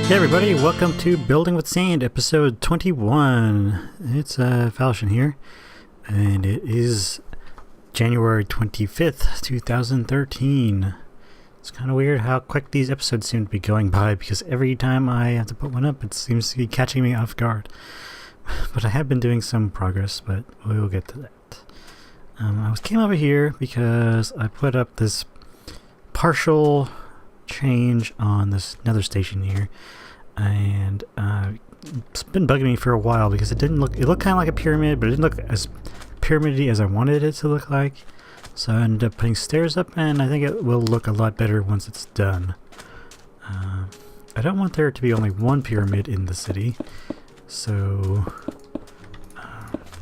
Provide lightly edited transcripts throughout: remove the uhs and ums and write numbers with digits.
Hey everybody, welcome to Building with Sand, episode 21. It's Falchion here, and it is January 25th, 2013. It's kind of weird how quick these episodes seem to be going by, because every time I have to put one up, it seems to be catching me off guard. But I have been doing some progress, but we will get to that. I came over here because I put up this partial change on this nether station here, and it's been bugging me for a while because it looked kind of like a pyramid, but it didn't look as pyramidy as I wanted it to look like. So I ended up putting stairs up, and I think it will look a lot better once it's done. I don't want there to be only one pyramid in the city, so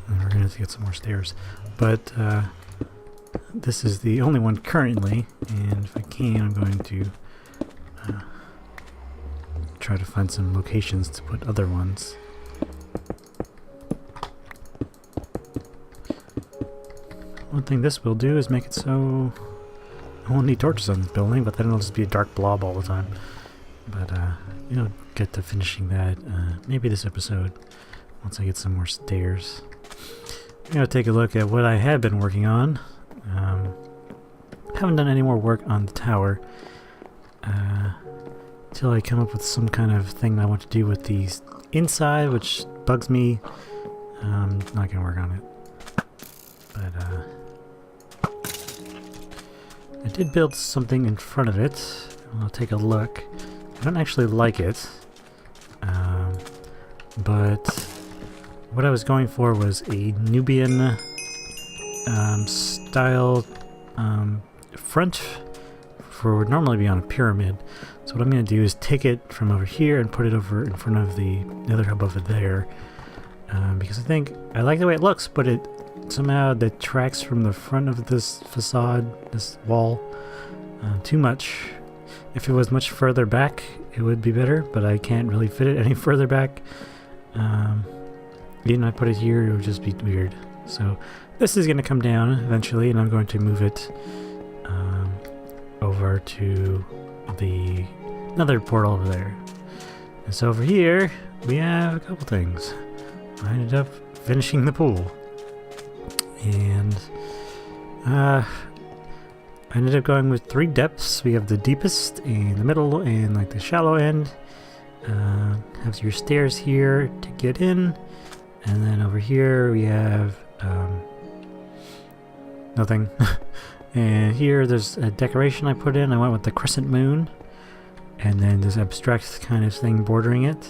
we're gonna have to get some more stairs, but this is the only one currently, and if I can, I'm going to try to find some locations to put other ones. One thing this will do is make it so I won't need torches on this building, but then it'll just be a dark blob all the time. But you'll get to finishing that maybe this episode once I get some more stairs. I'm gonna take a look at what I have been working on. Haven't done any more work on the tower until I come up with some kind of thing I want to do with these inside, which bugs me. Not gonna work on it, but I did build something in front of it. I'll take a look. I don't actually like it, but what I was going for was a Nubian style front for what would normally be on a pyramid. So what I'm going to do is take it from over here and put it over in front of the nether hub over there, because I like the way it looks, but it somehow detracts from the front of this facade, this wall, too much. If it was much further back, it would be better, but I can't really fit it any further back. Even if I put it here, it would just be weird. So this is going to come down eventually, and I'm going to move it over to the nether portal over there. And so over here, we have a couple things. I ended up finishing the pool. And I ended up going with 3 depths. We have the deepest, and the middle, and like the shallow end. Have your stairs here to get in, and then over here we have nothing. And here there's a decoration I put in. I went with the crescent moon, and then this abstract kind of thing bordering it.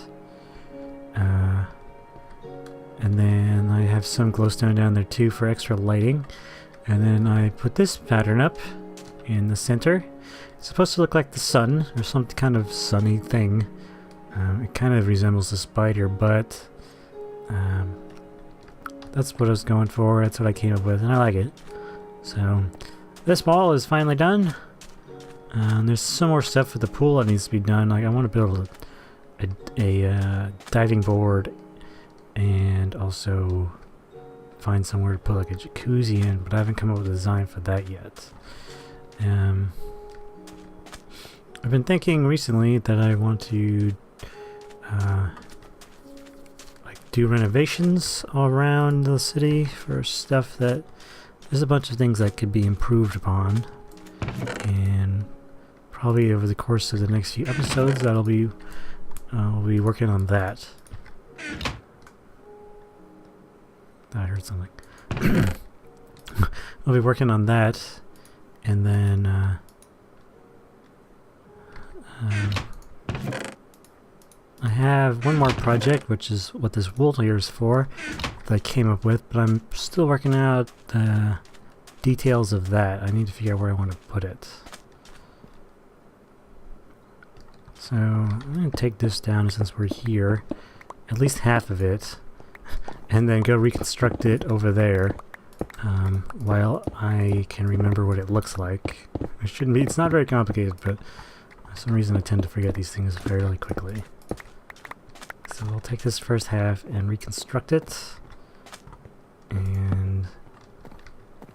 And then I have some glowstone down there too for extra lighting. And then I put this pattern up in the center. It's supposed to look like the sun, or some kind of sunny thing. It kind of resembles a spider, but that's what I was going for. That's what I came up with, and I like it. So this wall is finally done. There's some more stuff for the pool that needs to be done. Like I want to build a diving board, and also find somewhere to put like a jacuzzi in, but I haven't come up with a design for that yet. I've been thinking recently that I want to like do renovations all around the city for stuff that there's a bunch of things that could be improved upon, and probably over the course of the next few episodes I'll be working on that. I heard something. I'll be working on that, and then I have one more project, which is what this wool here is for, that I came up with, but I'm still working out the details of that. I need to figure out where I want to put it. So I'm going to take this down since we're here, at least half of it, and then go reconstruct it over there, while I can remember what it looks like. It shouldn't be, it's not very complicated, but for some reason I tend to forget these things fairly quickly. So I'll take this first half and reconstruct it, and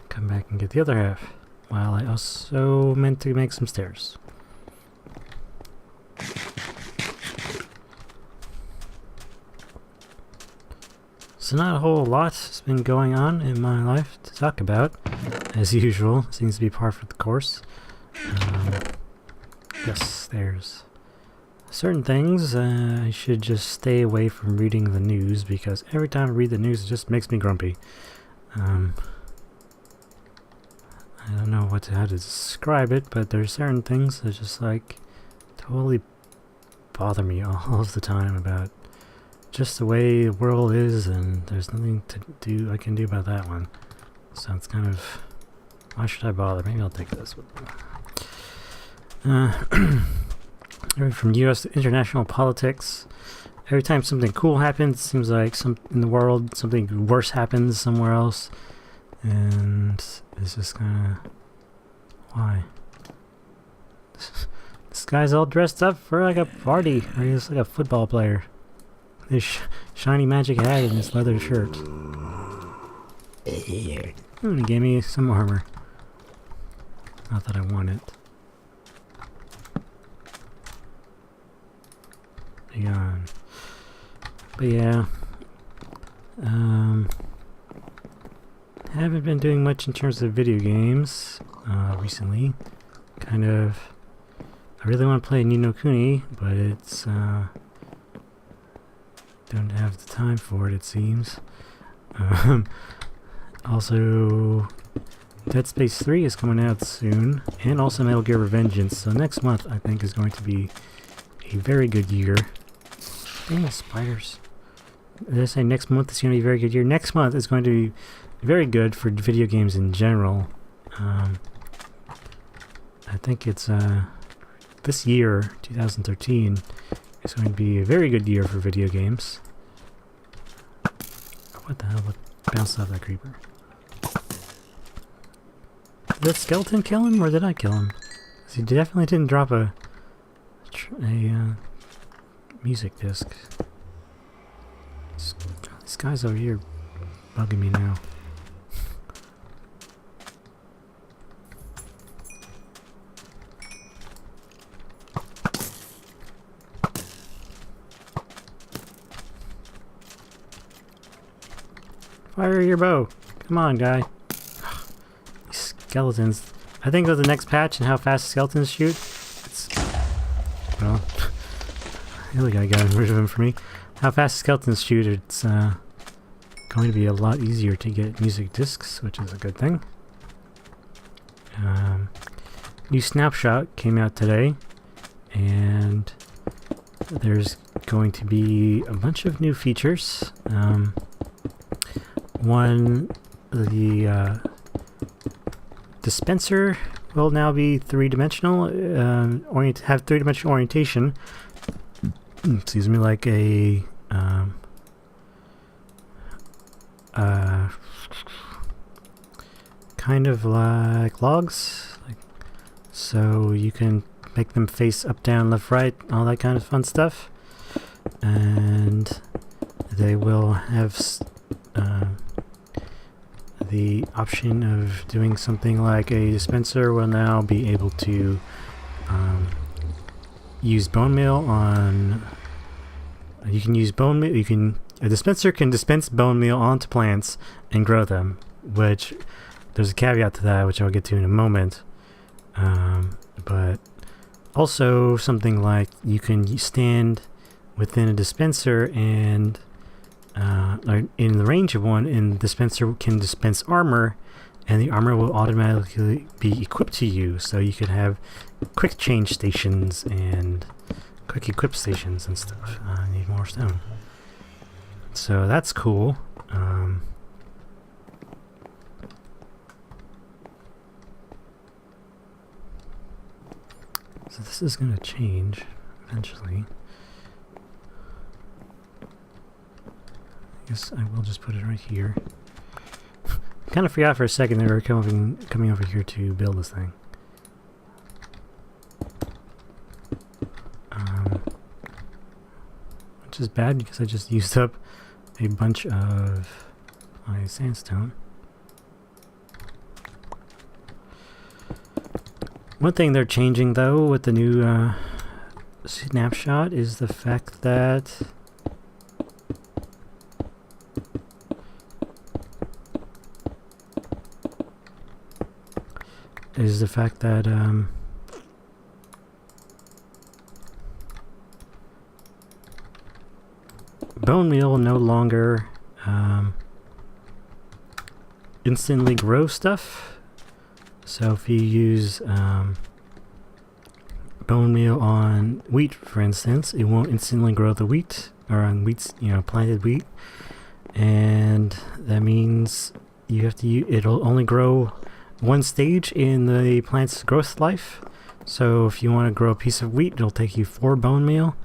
come back and get the other half, while I also meant to make some stairs. So not a whole lot has been going on in my life to talk about, as usual. Seems to be par for the course. Yes, there's certain things I should just stay away from reading the news, because every time I read the news it just makes me grumpy. I don't know how to describe it, but there's certain things that just like totally bother me all of the time about just the way the world is, and there's nothing I can do about that one. So it's kind of, why should I bother? Maybe I'll take this with me. From U.S. to international politics. Every time something cool happens, it seems like in the world something worse happens somewhere else, and it's just kind of, why? This guy's all dressed up for like a party, or he's like a football player. This shiny magic hat and this leather shirt. He gave me some armor. Not that I want it. But yeah. Haven't been doing much in terms of video games recently. Kind of. I really want to play Ni no Kuni, but it's don't have the time for it, it seems. Also, Dead Space 3 is coming out soon, and also Metal Gear Revengeance. So next month, I think, is going to be a very good year. Dang, spiders. Did I say next month is going to be a very good year? Next month is going to be very good for video games in general. I think it's this year, 2013, is going to be a very good year for video games. What the hell? What bounced off that creeper? Did that skeleton kill him, or did I kill him? 'Cause he definitely didn't drop a music disc. This guy's over here bugging me now. Fire your bow. Come on, guy. These skeletons. I think with the next patch and how fast skeletons shoot, it's... Well, the other guy got rid of him for me. How fast skeletons shoot, it's going to be a lot easier to get music discs, which is a good thing. New Snapshot came out today, and there's going to be a bunch of new features. One, the dispenser will now be three-dimensional, have three-dimensional orientation. Excuse me, like a kind of like logs, so you can make them face up, down, left, right, all that kind of fun stuff, and they will have the option of doing something like a dispenser will now be able to use bone meal on. You can use bone meal. A dispenser can dispense bone meal onto plants and grow them. Which there's a caveat to that, which I'll get to in a moment. But also something like you can stand within a dispenser and in the range of one, and the dispenser can dispense armor, and the armor will automatically be equipped to you. So you could have quick change stations and quick equip stations and stuff. I need more stone. So that's cool. So this is going to change eventually. I guess I will just put it right here. Kind of forgot for a second they were coming over here to build this thing. Which is bad because I just used up a bunch of my sandstone. One thing they're changing though with the new snapshot is the fact that is the fact that bone meal will no longer instantly grow stuff. So if you use bone meal on wheat, for instance, it won't instantly grow the wheat, or on wheat's, planted wheat, and that means you have to it'll only grow one stage in the plant's growth life. So if you want to grow a piece of wheat, it'll take you 4 bone meal,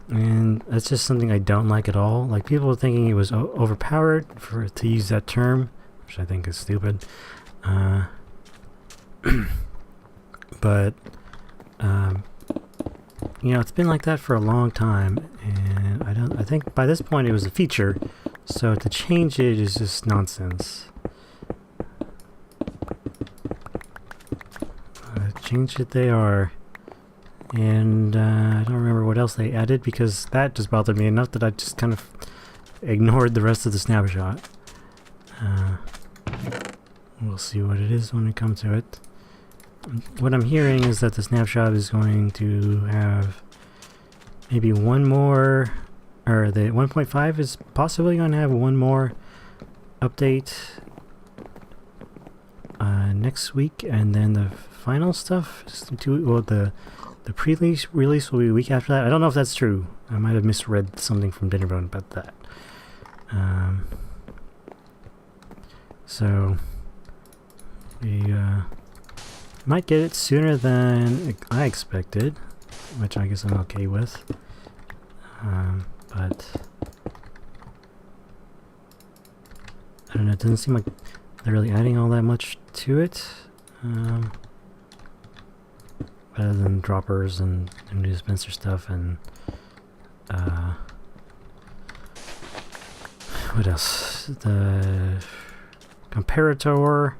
and that's just something I don't like at all. Like, people were thinking it was overpowered to use that term, which I think is stupid. But it's been like that for a long time, and I think by this point it was a feature, so to change it is just nonsense. Change it they are. And I don't remember what else they added, because that just bothered me enough that I just kind of ignored the rest of the snapshot. We'll see what it is when we come to it. What I'm hearing is that the snapshot is going to have maybe one more, or the 1.5 is possibly going to have one more update next week, and then the final stuff, the pre-release will be a week after that. I don't know if that's true. I might have misread something from Dinnerbone about that. So we might get it sooner than I expected, which I guess I'm okay with. But I don't know, it doesn't seem like they're really adding all that much to it. Other than droppers and new dispenser stuff and what else? The comparator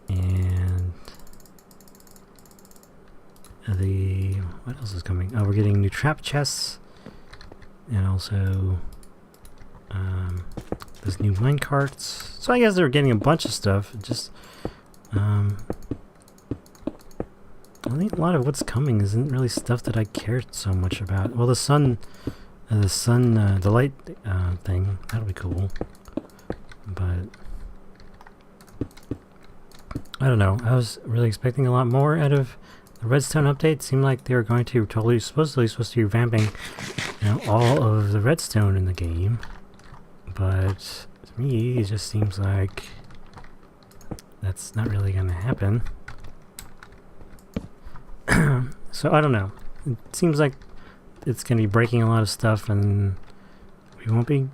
and what else is coming? Oh, we're getting new trap chests, and also there's new mine carts. So I guess they're getting a bunch of stuff. Just I think a lot of what's coming isn't really stuff that I cared so much about. Well, the light thing, that'll be cool. But I don't know. I was really expecting a lot more out of the Redstone update. Seemed like they were going to supposed to be revamping, all of the redstone in the game. But to me, it just seems like that's not really going to happen. So I don't know. It seems like it's going to be breaking a lot of stuff, and it won't be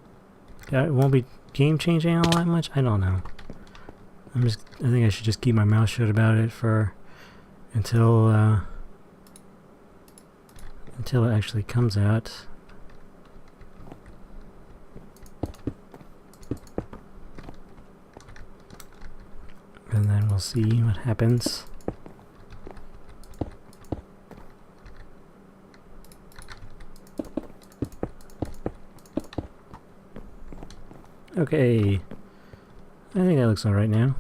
game changing all that much. I don't know. I think I should just keep my mouth shut about it until it actually comes out. And then we'll see what happens. Okay, I think that looks alright now.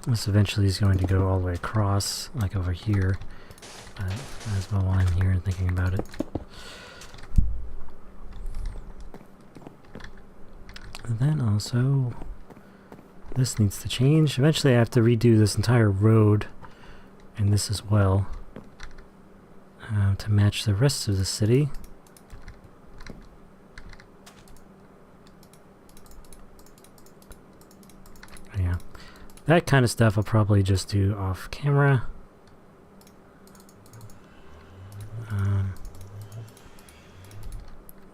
This eventually is going to go all the way across, like over here. But might as well while I'm here and thinking about it. And then also, this needs to change. Eventually I have to redo this entire road, and this as well. To match the rest of the city. Yeah, that kind of stuff I'll probably just do off camera.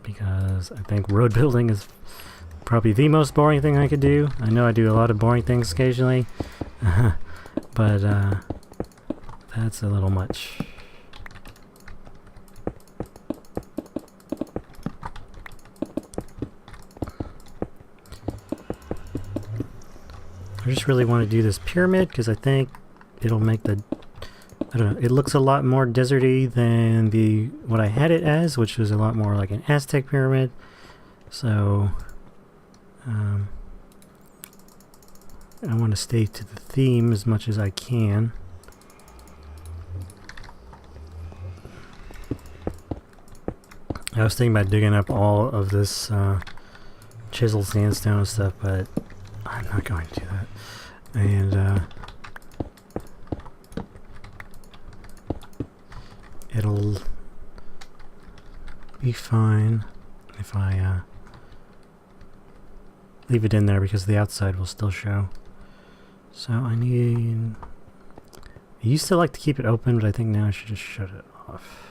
Because I think road building is probably the most boring thing I could do. I know I do a lot of boring things occasionally, but that's a little much. I just really want to do this pyramid because I think it'll make I don't know, it looks a lot more deserty than what I had it as, which was a lot more like an Aztec pyramid. So I want to stay to the theme as much as I can. I was thinking about digging up all of this chiseled sandstone and stuff, but I'm not going to do that. And it'll be fine if I leave it in there because the outside will still show. So I used to like to keep it open, but I think now I should just shut it off.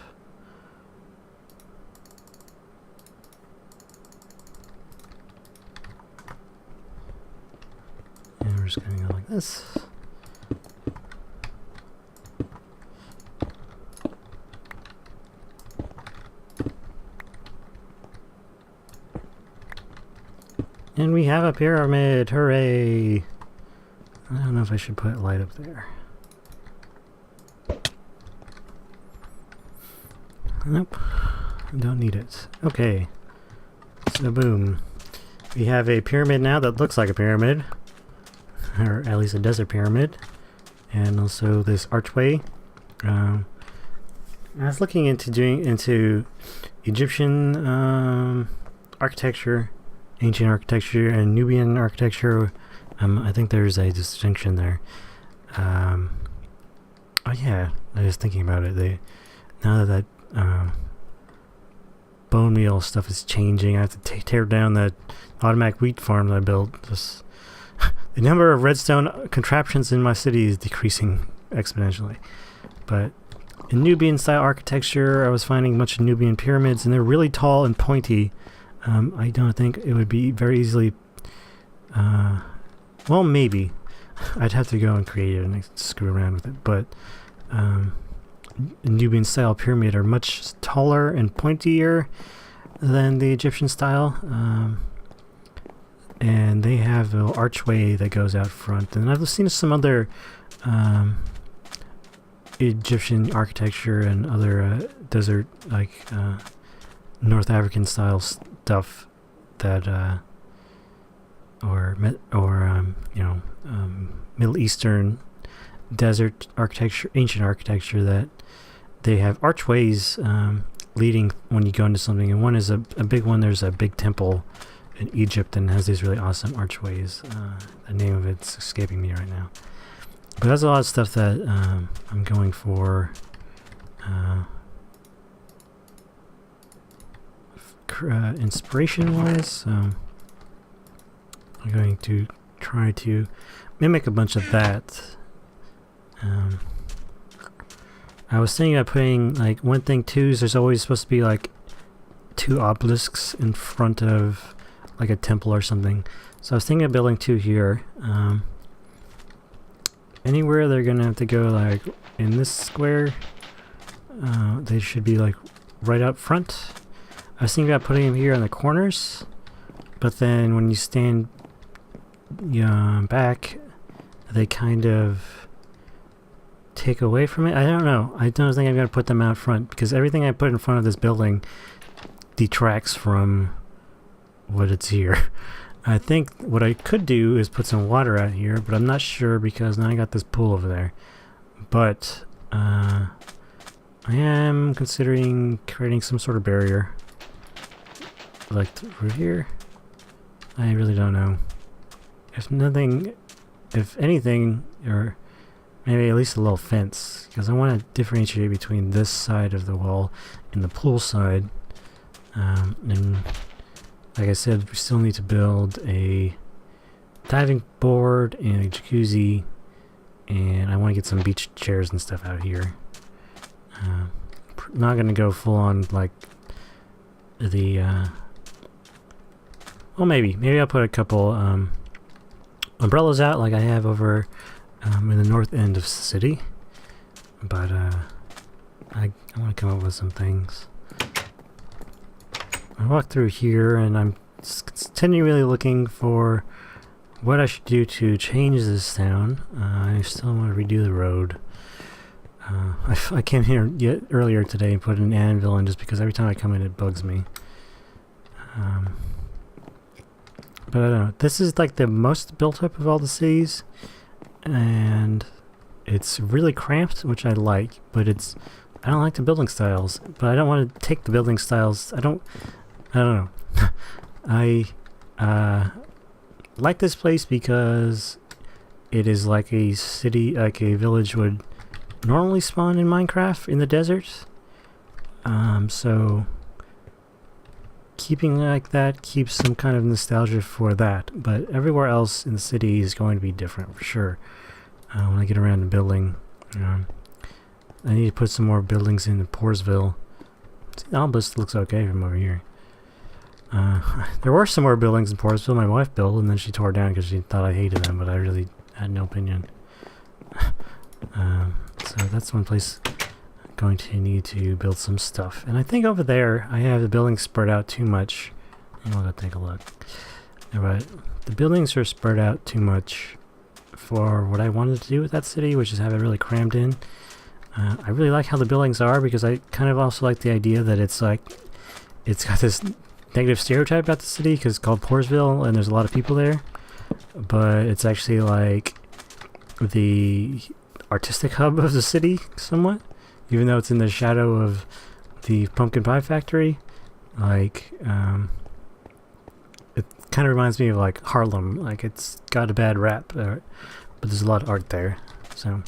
And we're just going to go like this. And we have a pyramid! Hooray! I don't know if I should put light up there. Nope. Don't need it. Okay. So boom. We have a pyramid now that looks like a pyramid. Or at least a desert pyramid. And also this archway. I was looking into Egyptian architecture, ancient architecture, and Nubian architecture. I think there's a distinction there. Oh yeah, I was thinking about it. Now that bone meal stuff is changing, I have to tear down that automatic wheat farm that I built. Just the number of redstone contraptions in my city is decreasing exponentially. But in Nubian style architecture, I was finding a bunch of Nubian pyramids, and they're really tall and pointy. I don't think it would be very easily. Well, maybe. I'd have to go and create it and screw around with it. But Nubian style pyramid are much taller and pointier than the Egyptian style. And they have an archway that goes out front. And I've seen some other Egyptian architecture and other desert, like North African style stuff that Middle Eastern desert architecture, ancient architecture, that they have archways leading when you go into something. And one is a big one. There's a big temple in Egypt and has these really awesome archways. The name of it's escaping me right now. But that's a lot of stuff that I'm going for. Inspiration-wise, so I'm going to try to mimic a bunch of that. I was thinking about putting, like, one thing too is there's always supposed to be like 2 obelisks in front of like a temple or something. So I was thinking of building 2 here. Anywhere they're gonna have to go, like in this square, they should be like right up front. I was thinking about putting them here on the corners, but then when you stand back, they kind of take away from it. I don't know. I don't think I'm going to put them out front, because everything I put in front of this building detracts from what it's here. I think what I could do is put some water out here, but I'm not sure because now I got this pool over there. But I am considering creating some sort of barrier. Like through here? I really don't know. If anything, or maybe at least a little fence, because I want to differentiate between this side of the wall and the pool side. And like I said, we still need to build a diving board and a jacuzzi, and I want to get some beach chairs and stuff out here. Not going to go full on like the well, maybe I'll put a couple umbrellas out like I have over in the north end of the city, but I want to come up with some things. I walk through here and I'm continually looking for what I should do to change this town. I still want to redo the road. I came here earlier today and put an anvil in just because every time I come in it bugs me. But I don't know. This is like the most built up of all the cities, and it's really cramped, which I like. But I don't like the building styles. But I don't want to take the building styles. I don't know. I like this place because it is like a city, like a village would normally spawn in Minecraft in the desert. So keeping like that keeps some kind of nostalgia for that, but everywhere else in the city is going to be different for sure. When I get around to building, I need to put some more buildings in Poorsville. See, the obelisk looks okay from over here. There were some more buildings in Poorsville my wife built, and then she tore down because she thought I hated them, but I really had no opinion. So that's one place I'm going to need to build some stuff. And I think over there I have the buildings spread out too much. And I'll go take a look. But the buildings are spread out too much for what I wanted to do with that city, which is have it really crammed in. I really like how the buildings are because I kind of also like the idea that it's like it's got this negative stereotype about the city because it's called Poorsville and there's a lot of people there, but it's actually like the artistic hub of the city somewhat, even though it's in the shadow of the pumpkin pie factory. Like it kind of reminds me of like Harlem. Like it's got a bad rap, but there's a lot of art there. So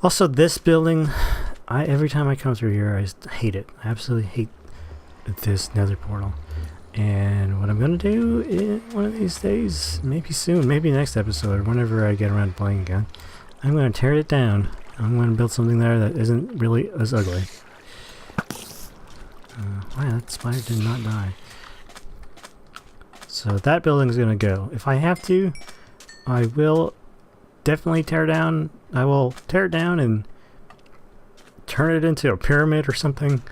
also this building, every time I come through here I just hate it. I absolutely hate this nether portal. And what I'm gonna do in one of these days, maybe soon, maybe next episode, whenever I get around to playing again, I'm gonna tear it down. I'm gonna build something there that isn't really as ugly. Wow, that spider did not die. So that building's gonna go. If I have to, I will definitely tear down. I will tear it down and turn it into a pyramid or something.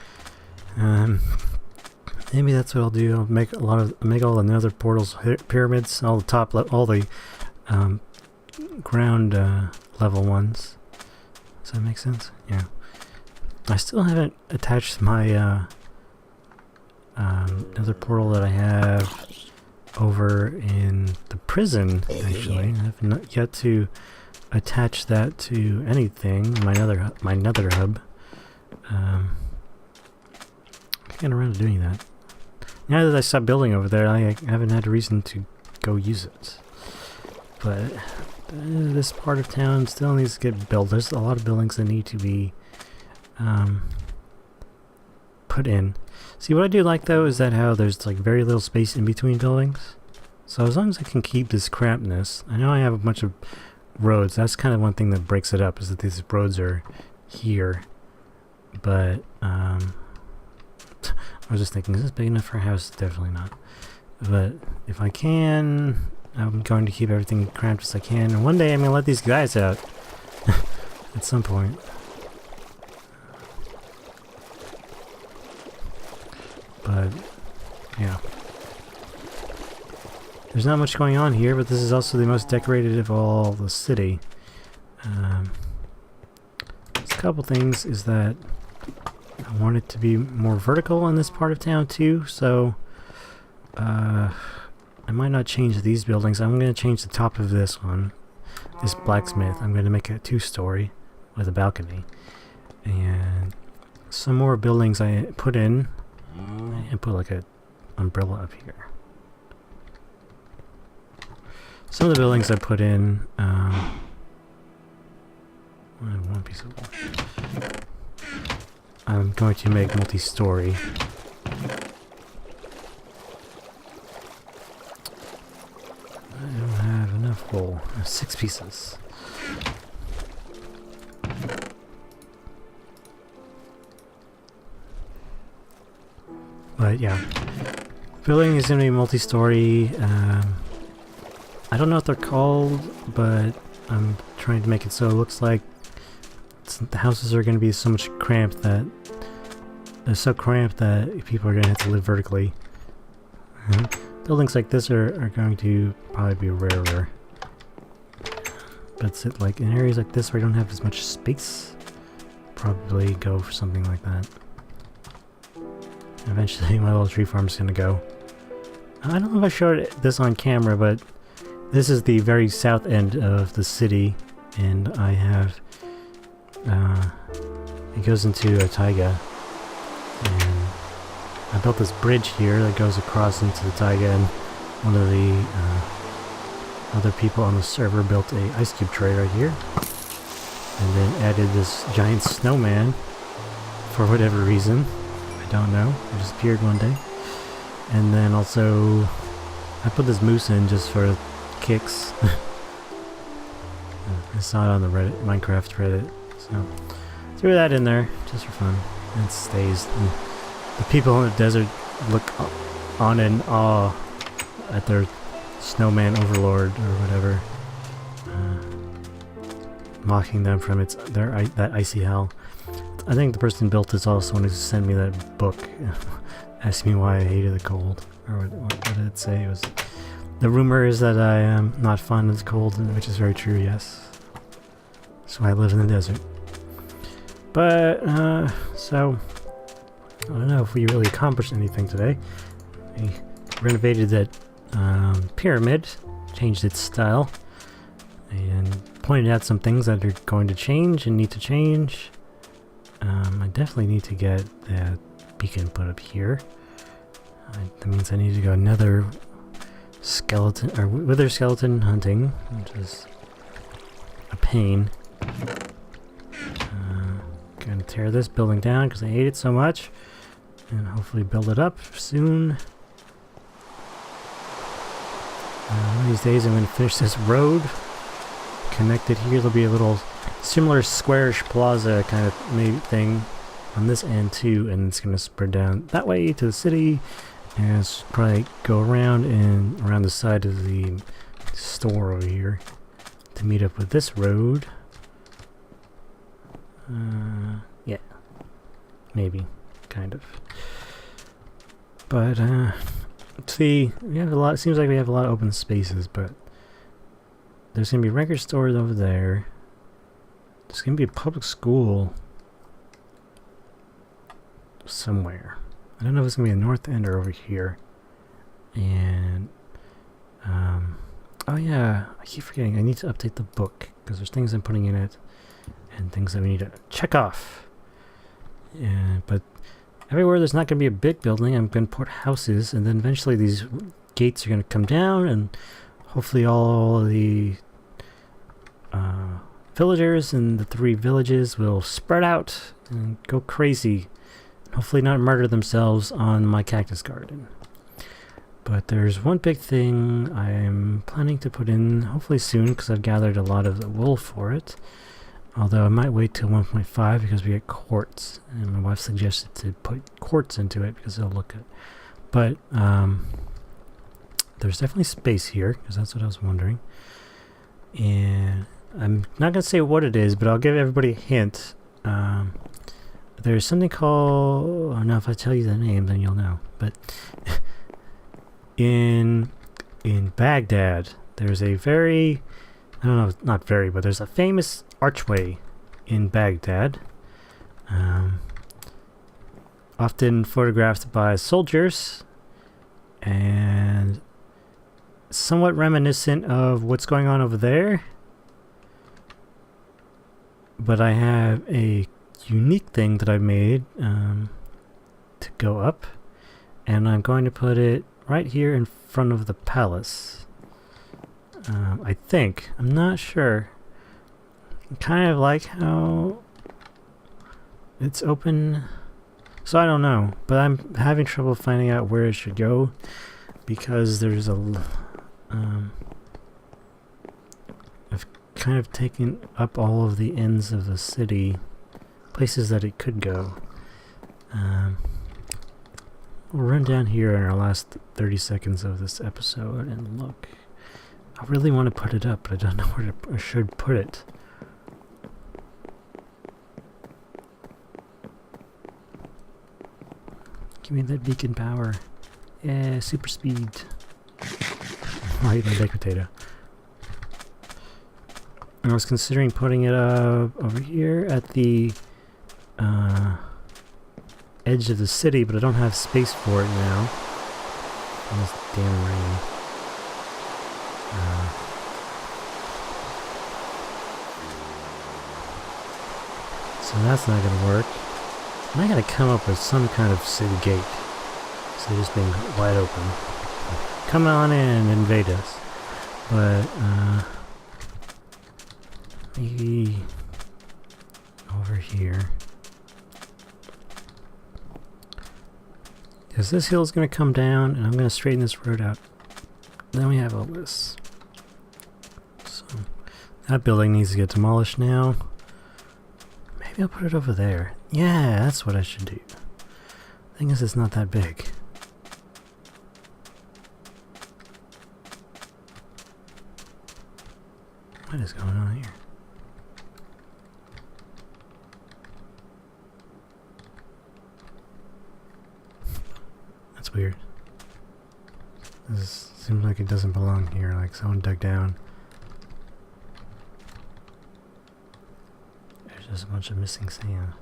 Maybe that's what I'll do. I'll make all the nether portals pyramids, all the ground level ones. Does that make sense? Yeah. I still haven't attached my nether portal that I have over in the prison. Actually, I have not yet to attach that to anything. My nether hub. I'm getting around to doing that. Now that I stopped building over there, I haven't had a reason to go use it. But this part of town still needs to get built. There's a lot of buildings that need to be put in. See, what I do like though is that how there's like very little space in between buildings. So as long as I can keep this crampedness, I know I have a bunch of roads. That's kind of one thing that breaks it up, is that these roads are here. But I was just thinking, is this big enough for a house? Definitely not. But if I can, I'm going to keep everything cramped as I can. And one day I'm going to let these guys out. At some point. But, yeah. There's not much going on here, but this is also the most decorated of all the city. There's a couple things is that I want it to be more vertical in this part of town too, so I might not change these buildings. I'm going to change the top of this one, this blacksmith. I'm going to make it a 2-story with a balcony. And some more buildings I put in, and put like an umbrella up here. Some of the buildings I put in, one piece of wood. I'm going to make multi-story. I don't have enough wool. I have 6 pieces. But yeah, building is going to be multi-story. I don't know what they're called, but I'm trying to make it so it looks like the houses are going to be so much cramped that they're so cramped that people are going to have to live vertically. Buildings like this are going to probably be rarer. But it's like in areas like this where you don't have as much space, probably go for something like that. Eventually my little tree farm is going to go. I don't know if I showed this on camera, but this is the very south end of the city, and I have, it goes into a taiga, and I built this bridge here that goes across into the taiga, and one of the other people on the server built a ice cube tray right here, and then added this giant snowman for whatever reason. I don't know, it just appeared one day. And then also I put this moose in just for kicks. I saw it on the Minecraft Reddit, so threw that in there just for fun. And it stays. And the people in the desert look on in awe at their snowman overlord or whatever, mocking them from that icy hell. I think the person built this also wanted to send me that book, asking me why I hated the cold, or what did it say? It was, the rumor is that I am not fond of the cold, which is very true. Yes, so I live in the desert. But so I don't know if we really accomplished anything today. We renovated that pyramid, changed its style, and pointed out some things that are going to change and need to change. I definitely need to get that beacon put up here. That means I need to go another skeleton or wither skeleton hunting, which is a pain. Gonna tear this building down because I hate it so much, and hopefully build it up soon. One of these days I'm going to finish this road. Connected here, there'll be a little similar squarish plaza kind of maybe thing on this end too, and it's going to spread down that way to the city, and it's probably go around and around the side of the store over here to meet up with this road. Yeah, maybe, kind of. But see, we have a lot. It seems like we have a lot of open spaces, but there's gonna be record stores over there. There's gonna be a public school somewhere. I don't know if it's gonna be the north end or over here. And oh yeah, I keep forgetting. I need to update the book because there's things I'm putting in it and things that we need to check off. Yeah, but everywhere there's not gonna be a big building, I'm gonna put houses, and then eventually these gates are gonna come down, and hopefully all the villagers in the 3 villages will spread out and go crazy. Hopefully not murder themselves on my cactus garden. But there's one big thing I'm planning to put in hopefully soon, because I've gathered a lot of the wool for it. Although I might wait till 1.5 because we get quartz, and my wife suggested to put quartz into it because it'll look good. But there's definitely space here, because that's what I was wondering. And I'm not going to say what it is, but I'll give everybody a hint. There's something called, I don't know if I tell you the name, then you'll know. But in Baghdad, there's a very, I don't know, not very, but there's a famous archway in Baghdad. Often photographed by soldiers, and somewhat reminiscent of what's going on over there. But I have a unique thing that I made to go up, and I'm going to put it right here in front of the palace. I think. I'm not sure. Kind of like how it's open, so I don't know, but I'm having trouble finding out where it should go, because there's I've kind of taken up all of the ends of the city, places that it could go. We'll run down here in our last 30 seconds of this episode and look. I really want to put it up, but I don't know where I should put it. Give me that beacon power. Yeah, super speed. I'll eat my baked potato. I was considering putting it up over here at the edge of the city, but I don't have space for it now. All this damn rain. So that's not gonna work. And I gotta come up with some kind of city gate. So just being wide open. Come on in, invade us. But, maybe over here. Because this hill is going to come down, and I'm going to straighten this road out. Then we have all this. So, that building needs to get demolished now. Maybe I'll put it over there. Yeah, that's what I should do. The thing is, it's not that big. What is going on here? That's weird. This seems like it doesn't belong here, like someone dug down. There's just a bunch of missing sand.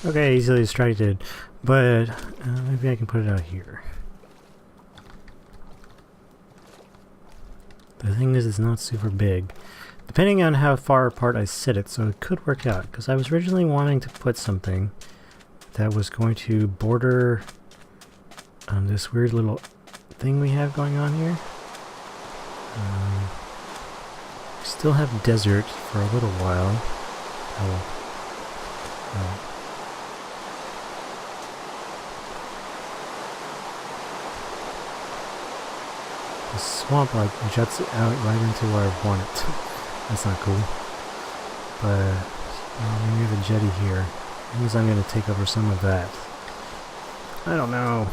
Okay, easily distracted, but maybe I can put it out here. The thing is, it's not super big, depending on how far apart I sit it, so it could work out, because I was originally wanting to put something that was going to border this weird little thing we have going on here. We still have desert for a little while. The swamp like juts out right into where I want it. That's not cool. But maybe we have a jetty here. That means I'm going to take over some of that. I don't know.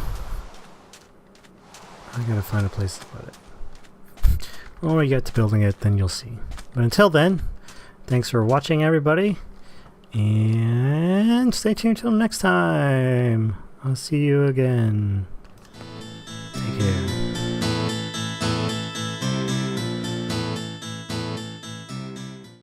I gotta find a place to put it. When we get to building it, then you'll see. But until then, thanks for watching, everybody. And stay tuned till next time. I'll see you again. Take care.